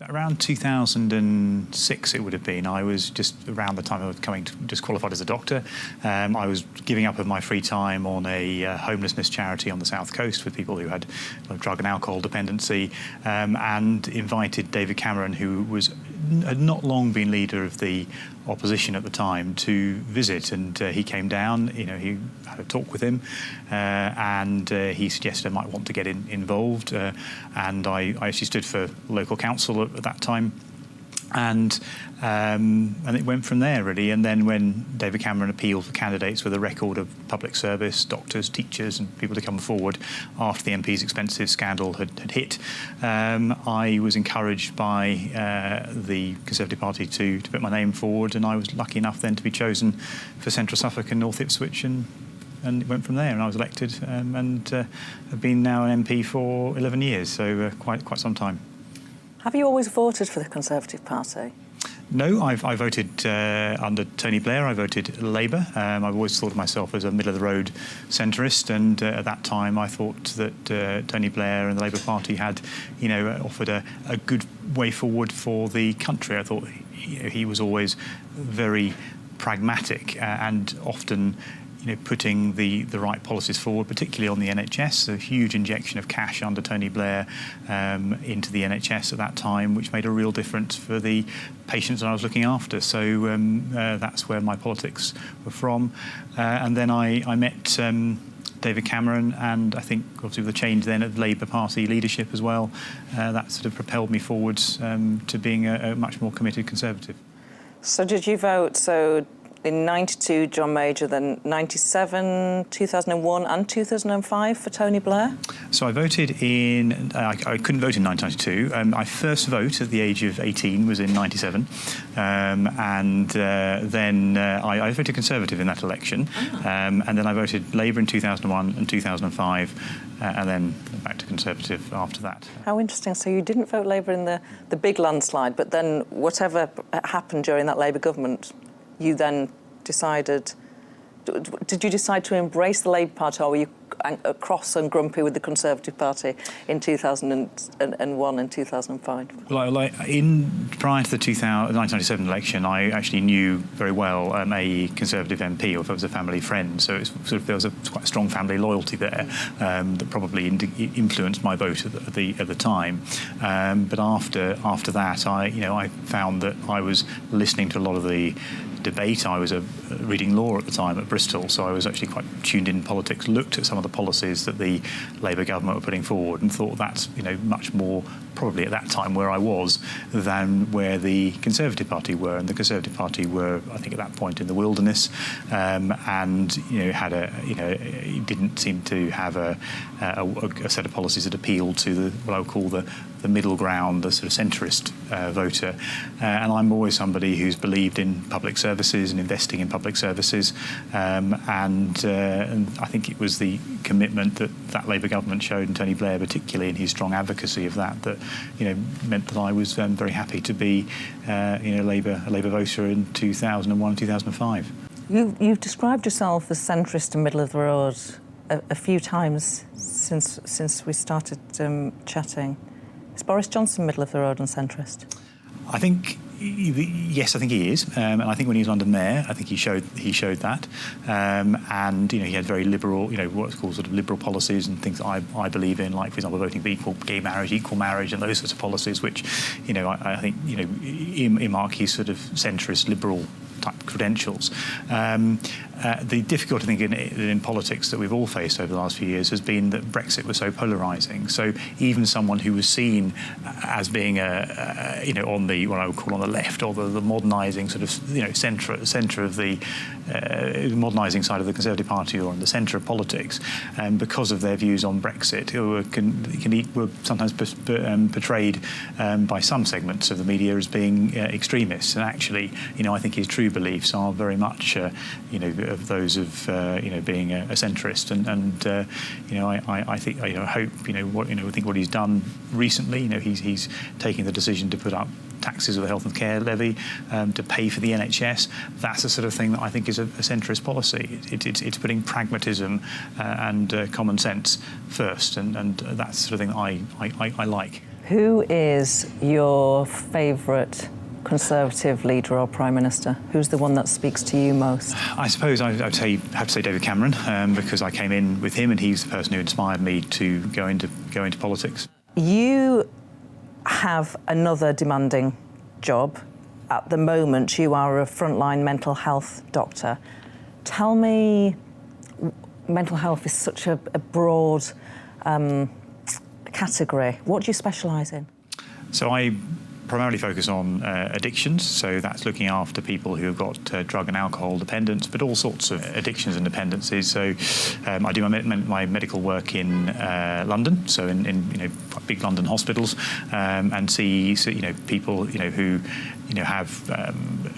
Around 2006 it would have been. I was just around the time I was just qualified as a doctor. I was giving up of my free time on a homelessness charity on the south coast with people who had drug and alcohol dependency, and invited David Cameron, who had not long been leader of the opposition at the time, to visit, and he came down. He had a talk with him, and he suggested I might want to get involved, and I actually stood for local council at that time, and it went from there really. And then when David Cameron appealed for candidates with a record of public service, doctors, teachers and people to come forward after the MP's expensive scandal had hit, I was encouraged by the Conservative Party to put my name forward, and I was lucky enough then to be chosen for Central Suffolk and North Ipswich, and it went from there, and I was elected, and have been now an MP for 11 years, so quite some time. Have you always voted for the Conservative Party? No, I voted under Tony Blair. I voted Labour. I've always thought of myself as a middle-of-the-road centrist, and at that time I thought that Tony Blair and the Labour Party had, offered a good way forward for the country. I thought he was always very pragmatic and often putting the right policies forward, particularly on the NHS. A huge injection of cash under Tony Blair into the NHS at that time, which made a real difference for the patients that I was looking after. So that's where my politics were from. And then I met David Cameron, and I think obviously with the change then at the Labour Party leadership as well, that sort of propelled me forwards to being a much more committed Conservative. So did you vote, in 92, John Major, then 97, 2001 and 2005 for Tony Blair? So I voted I couldn't vote in 1992. My first vote at the age of 18 was in 97. And then I voted Conservative in that election. And then I voted Labour in 2001 and 2005, and then back to Conservative after that. How interesting. So you didn't vote Labour in the big landslide, but then whatever happened during that Labour government, you then decided... Did you decide to embrace the Labour Party, or were you cross and grumpy with the Conservative Party in 2001 and 2005? Well, prior to the 1997 election, I actually knew very well a Conservative MP, or if I was a family friend, so it was there was quite a strong family loyalty there that probably influenced my vote at the time. But after that, I found that I was listening to a lot of the debate. I was reading law at the time at Bristol, so I was actually quite tuned in politics, looked at some of the policies that the Labour government were putting forward and thought that's much more probably at that time where I was than where the Conservative Party were. And the Conservative Party were, I think, at that point in the wilderness, and had didn't seem to have a set of policies that appealed to what I would call the middle ground, the sort of centrist voter. And I'm always somebody who's believed in public services and investing in public services, and I think it was the commitment that Labour government showed, and Tony Blair particularly in his strong advocacy of that meant that I was very happy to be a Labour voter in 2001, 2005. You've described yourself as centrist and middle of the road a few times since we started chatting. Is Boris Johnson middle of the road and centrist? I think yes, I think he is, and I think when he was London Mayor, I think he showed that, and he had very liberal, what's called sort of liberal policies and things that I believe in, like for example voting for equal marriage, and those sorts of policies, which I think earmark his sort of centrist liberal type credentials. The difficulty, I think, in politics that we've all faced over the last few years has been that Brexit was so polarising. So even someone who was seen as being on the what I would call on the left, or the modernising sort of centre of the modernising side of the Conservative Party, or on the centre of politics, because of their views on Brexit, were sometimes portrayed by some segments of the media as being extremists. And actually, I think his true beliefs are very much, of those of being a centrist, and I think I hope I think what he's done recently. He's taking the decision to put up taxes with the health and care levy to pay for the NHS. That's the sort of thing that I think is a centrist policy. It's putting pragmatism and common sense first, and that's the sort of thing that I like. Who is your favourite Conservative leader or Prime Minister? Who's the one that speaks to you most? I suppose I'd have to say David Cameron, because I came in with him and he's the person who inspired me to go into politics. You have another demanding job. At the moment, you are a frontline mental health doctor. Tell me, mental health is such a broad category. What do you specialise in? So I primarily focus on addictions, so that's looking after people who have got drug and alcohol dependence, but all sorts of addictions and dependencies. So I do my medical work in London, so in big London hospitals, and see people who have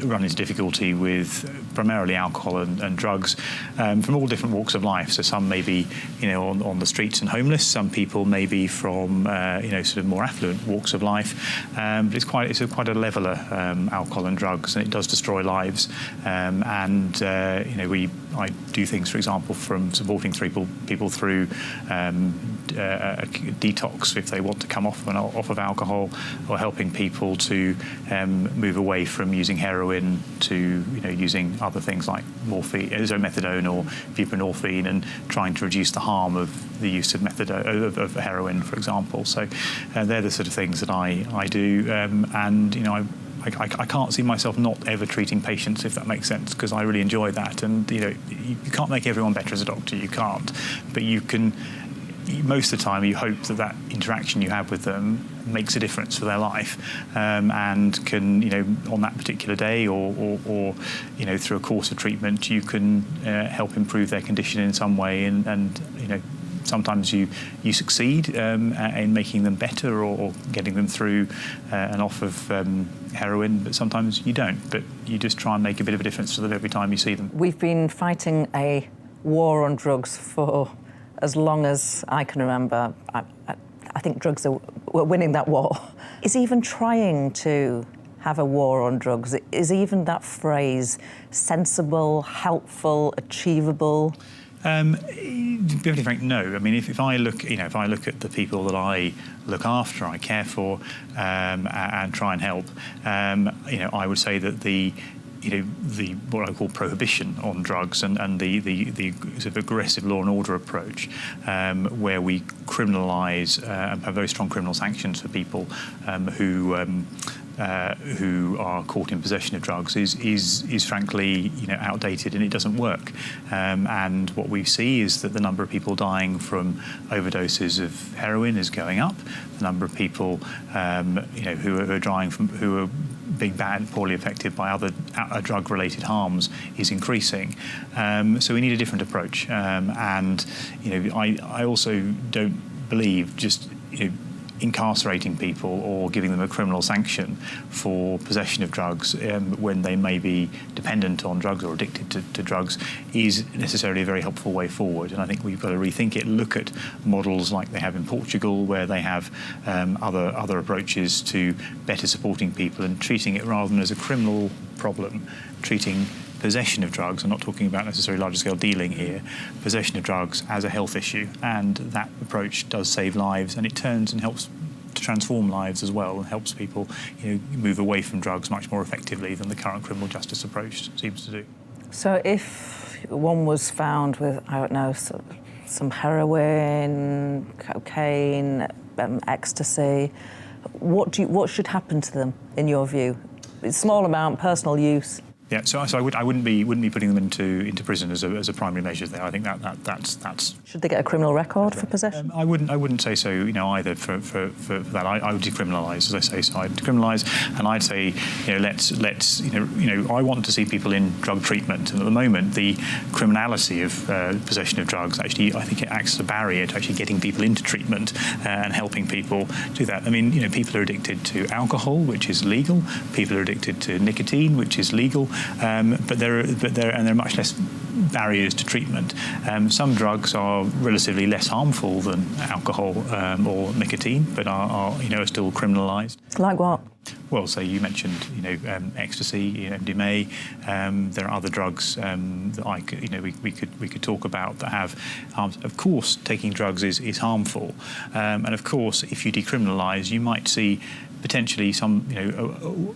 run into difficulty with primarily alcohol and drugs from all different walks of life. So some may be on the streets and homeless. Some people may be from sort of more affluent walks of life. But it's quite a leveler, alcohol and drugs, and it does destroy lives. I do things, for example, from supporting people through a detox if they want to come off of alcohol, or helping people to move away from using heroin to using other things like morphine, methadone or buprenorphine, and trying to reduce the harm of the use of methadone of heroin, for example. So they're the sort of things that I do, I can't see myself not ever treating patients, if that makes sense, because I really enjoy that. And you can't make everyone better as a doctor, you can't, but you can. Most of the time, you hope that interaction you have with them makes a difference for their life, and can, on that particular day or through a course of treatment, you can help improve their condition in some way, and sometimes you succeed in making them better or getting them through and off of heroin, but sometimes you don't. But you just try and make a bit of a difference to them every time you see them. We've been fighting a war on drugs for as long as I can remember. I think drugs we're winning that war. Is even trying to have a war on drugs, is even that phrase sensible, helpful, achievable? To be very frank, no. I mean, if I look, at the people that I look after, I care for, and try and help, I would say that the what I call prohibition on drugs and the sort of aggressive law and order approach, where we criminalise and have very strong criminal sanctions for people who are caught in possession of drugs is frankly outdated, and it doesn't work. And what we see is that the number of people dying from overdoses of heroin is going up. The number of people who are being poorly affected by other drug-related harms is increasing. So we need a different approach. I also don't believe just incarcerating people or giving them a criminal sanction for possession of drugs when they may be dependent on drugs or addicted to drugs is necessarily a very helpful way forward. And I think we've got to rethink it, look at models like they have in Portugal, where they have other approaches to better supporting people and treating it rather than as a criminal problem, treating possession of drugs, I'm not talking about necessarily larger scale dealing here, possession of drugs as a health issue, and that approach does save lives, and it turns and helps to transform lives as well, and helps people move away from drugs much more effectively than the current criminal justice approach seems to do. So if one was found with, I don't know, some heroin, cocaine, ecstasy, what should happen to them in your view? Small amount, personal use. Yeah, so I wouldn't be putting them into prison as a primary measure there. I think that's. Should they get a criminal record for possession? I wouldn't say so. Either for that. I would decriminalise, as I say. So I'd decriminalise, and I'd say let's I want to see people in drug treatment. And at the moment, the criminality of possession of drugs actually, I think it acts as a barrier to actually getting people into treatment and helping people do that. I mean, people are addicted to alcohol, which is legal. People are addicted to nicotine, which is legal. But there are much less barriers to treatment. Some drugs are relatively less harmful than alcohol or nicotine, but are still criminalised. Like what? Well, so you mentioned, ecstasy, MDMA. There are other drugs that we could talk about that have harms. Of course, taking drugs is harmful, and of course, if you decriminalise, you might see potentially some,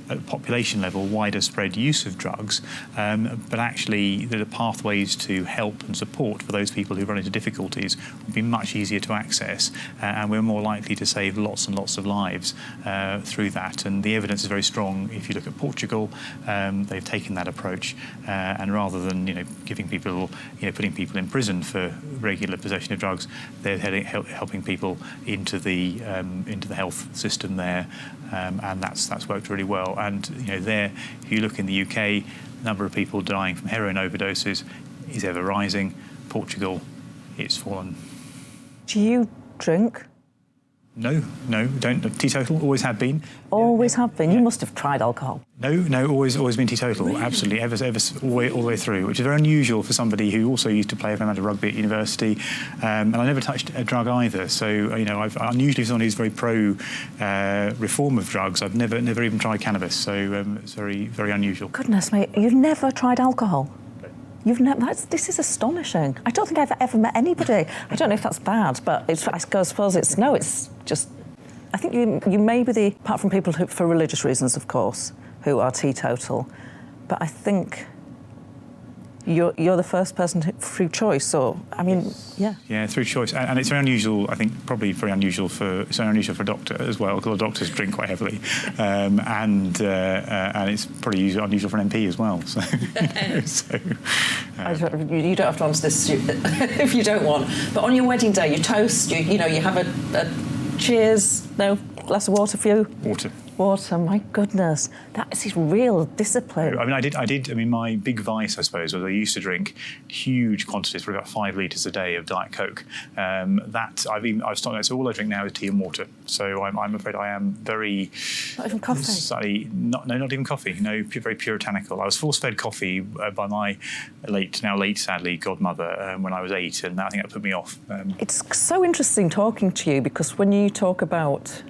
at population level, wider spread use of drugs, but actually the pathways to help and support for those people who run into difficulties will be much easier to access, and we're more likely to save lots and lots of lives through that. And the evidence is very strong. If you look at Portugal, they've taken that approach, and rather than giving people, putting people in prison for regular possession of drugs, they're helping people into the health system there. And that's worked really well. And there, if you look in the UK, the number of people dying from heroin overdoses is ever rising. Portugal, it's fallen. Do you drink? No, don't. Teetotal, always have been. Always have been? You must have tried alcohol. No, always been teetotal, really? Absolutely, ever all the way through, which is very unusual for somebody who also used to play a fair amount of rugby at university, and I never touched a drug either. So, I've unusually for someone who's very pro reform of drugs, I've never even tried cannabis. So it's very, very unusual. Goodness me, you've never tried alcohol? You've never. This is astonishing. I don't think I've ever met anybody. I don't know if that's bad, but I suppose it's no. It's just. I think you may be apart from people who, for religious reasons, of course, who are teetotal, but I think you're the first person through choice. So I mean, yeah, through choice, and it's very unusual. I think probably very unusual for a doctor as well, because doctors drink quite heavily, and it's probably unusual for an MP as well. So, you don't have to answer this if you don't want. But on your wedding day, you toast. You have a cheers. No, glass of water for you. Water, my goodness. That is real discipline. I mean, I did. I mean, my big vice, I suppose, was I used to drink huge quantities, for about 5 litres a day of Diet Coke. That I've stopped. So all I drink now is tea and water. So I'm afraid I am very... Not even coffee? Not even coffee. No, very puritanical. I was force-fed coffee by my now late, sadly, godmother when I was 8, and I think that put me off. It's so interesting talking to you, because when you talk about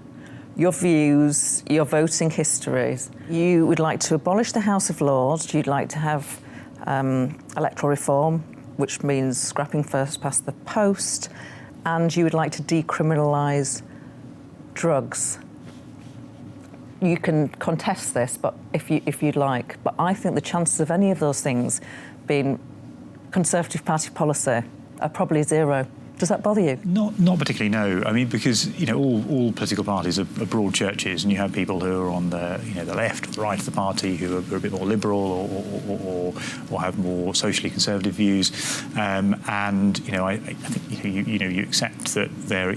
your views, your voting histories, you would like to abolish the House of Lords, you'd like to have electoral reform, which means scrapping first past the post, and you would like to decriminalise drugs. You can contest this, but if you'd like, but I think the chances of any of those things being Conservative Party policy are probably zero. Does that bother you? Not particularly, no. I mean, because all political parties are broad churches, and you have people who are on the the left or the right of the party who are a bit more liberal or have more socially conservative views, and I think you accept that that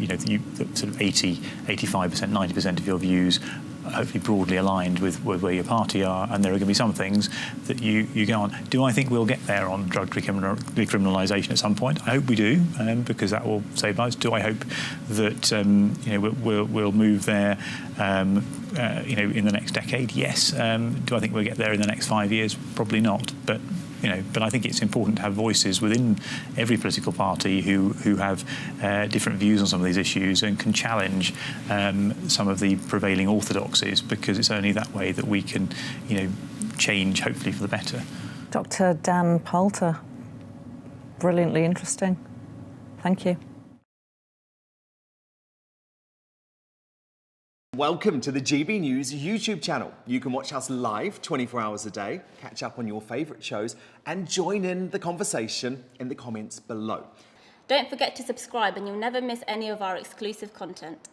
sort of 80%, 85%, 90% of your views hopefully broadly aligned with where your party are, and there are going to be some things that you go on. Do I think we'll get there on drug decriminalisation at some point? I hope we do, because that will save lives. Do I hope that we'll move there in the next decade? Yes. Do I think we'll get there in the next 5 years? Probably not. But I think it's important to have voices within every political party who have different views on some of these issues and can challenge some of the prevailing orthodoxies, because it's only that way that we can, change, hopefully for the better. Dr. Dan Poulter, brilliantly interesting. Thank you. Welcome to the GB News YouTube channel. You can watch us live 24 hours a day, catch up on your favourite shows, and join in the conversation in the comments below. Don't forget to subscribe and you'll never miss any of our exclusive content.